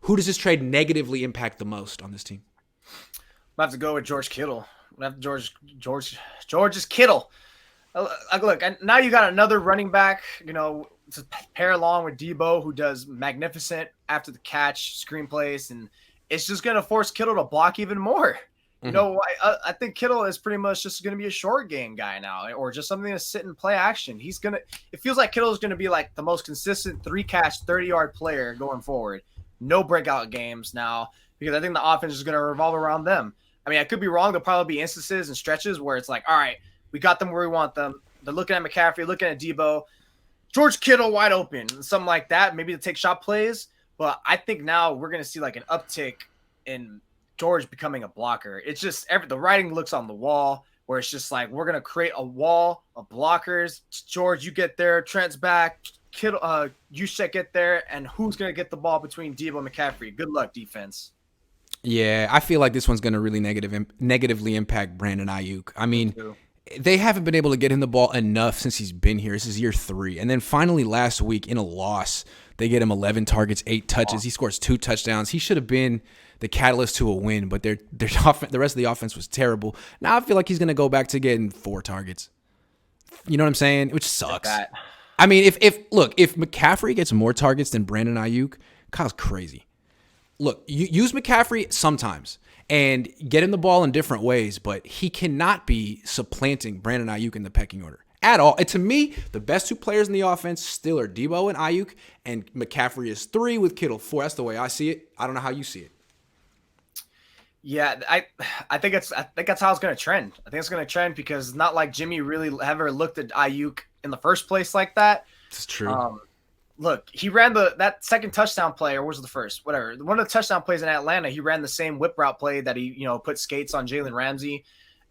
Who does this trade negatively impact the most on this team? I have to go with George Kittle. I have George's Kittle. Look, now you got another running back, to pair along with Debo, who does magnificent after the catch screenplays, and it's just going to force Kittle to block even more. I think Kittle is pretty much just going to be a short game guy now, or just something to sit and play action. It feels like Kittle is going to be like the most consistent 3-catch, 30-yard player going forward. No breakout games now, because I think the offense is going to revolve around them. I mean, I could be wrong. There'll probably be instances and stretches where it's like, all right, we got them where we want them. They're looking at McCaffrey, looking at Debo, George Kittle wide open, something like that, maybe to take shot plays. But I think now we're going to see like an uptick in George becoming a blocker. It's just the writing looks on the wall, where it's just like, we're going to create a wall of blockers. George, you get there. Trent's back. Kittle, you should get there. And who's going to get the ball between Debo and McCaffrey? Good luck, defense. Yeah, I feel like this one's going to really negatively impact Brandon Ayuk. I mean, they haven't been able to get him the ball enough since he's been here. This is year 3. And then finally last week in a loss, they get him 11 targets, 8 touches. He scores 2 touchdowns. He should have been the catalyst to a win, but the rest of the offense was terrible. Now I feel like he's going to go back to getting 4 targets. You know what I'm saying? Which sucks. I mean, if McCaffrey gets more targets than Brandon Ayuk, Kyle's crazy. Look, you use McCaffrey sometimes and get him the ball in different ways, but he cannot be supplanting Brandon Ayuk in the pecking order at all. And to me, the best 2 players in the offense still are Debo and Ayuk, and McCaffrey is 3 with Kittle 4. That's the way I see it. I don't know how you see it. Yeah, I think that's how it's going to trend. I think it's going to trend because it's not like Jimmy really ever looked at Ayuk in the first place like that. It's true. Look, he ran that second touchdown play, or was it the first? Whatever. One of the touchdown plays in Atlanta, he ran the same whip route play that he, put skates on Jalen Ramsey.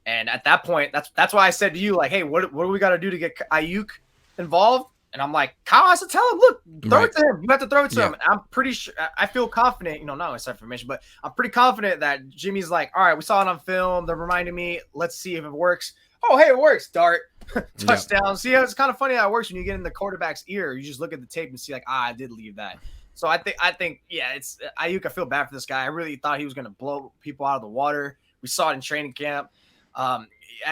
And at that point, that's why I said to you, like, hey, what do we got to do to get Ayuk involved? And I'm like, Kyle has to tell him, look, throw it to him. You have to throw it to him. And I'm pretty sure, I feel confident, not it's information, but I'm pretty confident that Jimmy's like, all right, we saw it on film. They're reminding me. Let's see if it works. Oh, hey, it works. Dart. Touchdown. Yep. See, it's kind of funny how it works when you get in the quarterback's ear. You just look at the tape and see, like, I did leave that. So I think, yeah, it's Ayuk. I feel bad for this guy. I really thought he was going to blow people out of the water. We saw it in training camp. I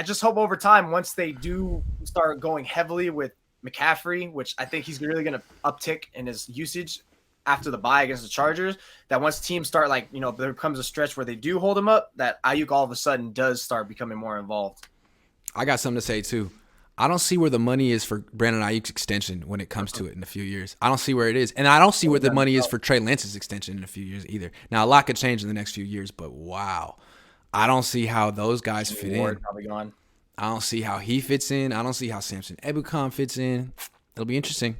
just hope over time, once they do start going heavily with McCaffrey, which I think he's really going to uptick in his usage after the bye against the Chargers, that once teams start, like, there comes a stretch where they do hold him up, that Ayuk all of a sudden does start becoming more involved. I got something to say too. I don't see where the money is for Brandon Ayuk's extension when it comes to it in a few years. I don't see where it is. And I don't see where the money is for Trey Lance's extension in a few years either. Now, a lot could change in the next few years, but wow. I don't see how those guys fit in. Probably gone. I don't see how he fits in. I don't see how Samson Ebukam fits in. It'll be interesting.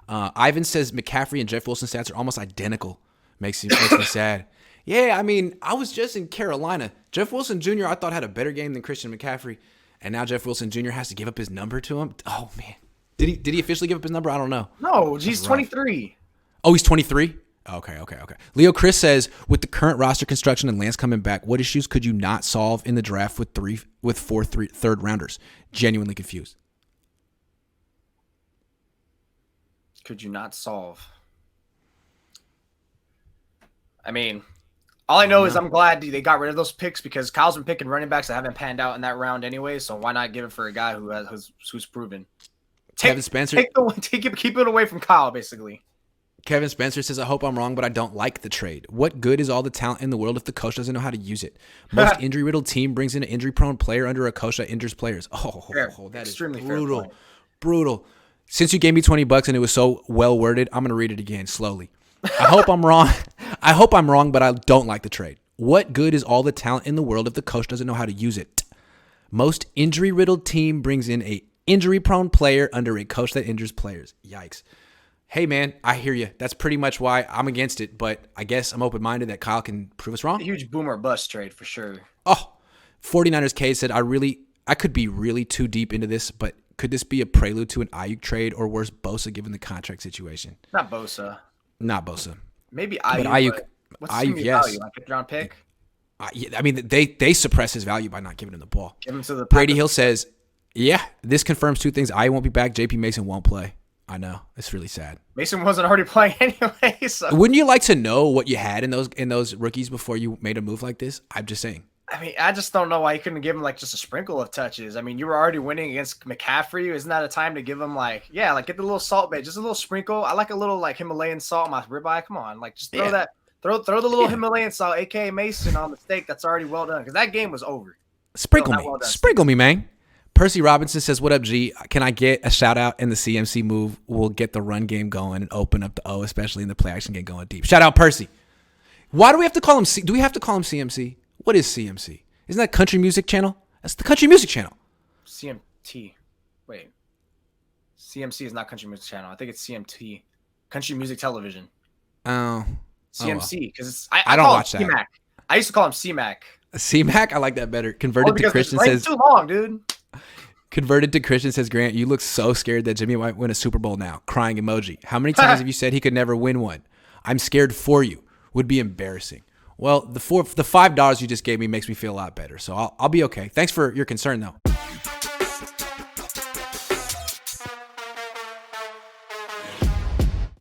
Ivan says McCaffrey and Jeff Wilson's stats are almost identical. Makes me sad. Yeah, I mean, I was just in Carolina. Jeff Wilson Jr. I thought had a better game than Christian McCaffrey. And now Jeff Wilson Jr. has to give up his number to him. Oh, man. Did he officially give up his number? I don't know. No, he's 23. Oh, he's 23? Okay. Leo Chris says, with the current roster construction and Lance coming back, what issues could you not solve in the draft with 4 third rounders? Genuinely confused. Could you not solve? I mean, all I know is I'm glad they got rid of those picks because Kyle's been picking running backs that haven't panned out in that round anyway. So why not give it for a guy who's proven? Kevin Spencer, keep it away from Kyle, basically. Kevin Spencer says, I hope I'm wrong, but I don't like the trade. What good is all the talent in the world if the coach doesn't know how to use it? Most injury-riddled team brings in an injury-prone player under a coach that injures players. That is brutal. Brutal. Since you gave me $20 and it was so well-worded, I'm going to read it again slowly. I hope I'm wrong. I hope I'm wrong, but I don't like the trade. What good is all the talent in the world if the coach doesn't know how to use it? Most injury-riddled team brings in a injury-prone player under a coach that injures players. Yikes. Hey, man, I hear you. That's pretty much why I'm against it, but I guess I'm open-minded that Kyle can prove us wrong. A huge boomer bust trade for sure. Oh, 49ers K said, I could be really too deep into this, but could this be a prelude to an Ayuk trade or worse, Bosa given the contract situation? Not Bosa. Maybe Ayuk. But Ayuk, what's Ayuk, yes. Value? Like a fifth round pick? I mean, they suppress his value by not giving him the ball. Give him to the Brady Hill says, yeah, this confirms 2 things. I won't be back. JP Mason won't play. I know. It's really sad. Mason wasn't already playing anyway. So. Wouldn't you like to know what you had in those rookies before you made a move like this? I'm just saying. I mean, I just don't know why you couldn't give him like just a sprinkle of touches. I mean, you were already winning against McCaffrey. Isn't that a time to give him like get the little salt bait, just a little sprinkle? I like a little like Himalayan salt on my ribeye. Come on, like just throw that, throw the little Himalayan salt, aka Mason, on the steak that's already well done because that game was over. Sprinkle me, sprinkle me, man. Percy Robinson says, "What up, G? Can I get a shout out in the CMC move? We'll get the run game going and open up the O, especially in the play action game going deep. Shout out Percy. Why do we have to call him? Do we have to call him CMC? What is CMC? Isn't that country music channel? That's the country music channel. CMT. Wait. CMC is not country music channel. I think it's CMT. Country music television. Oh. CMC. Because I don't watch that. C-Mac. I used to call him C-Mac. C-Mac? I like that better. Converted to Christian says. Too long, dude. Converted to Christian says, Grant, you look so scared that Jimmy might win a Super Bowl now. Crying emoji. How many times have you said he could never win one? I'm scared for you. Would be embarrassing. Well, the $5 you just gave me makes me feel a lot better, so I'll be okay. Thanks for your concern, though.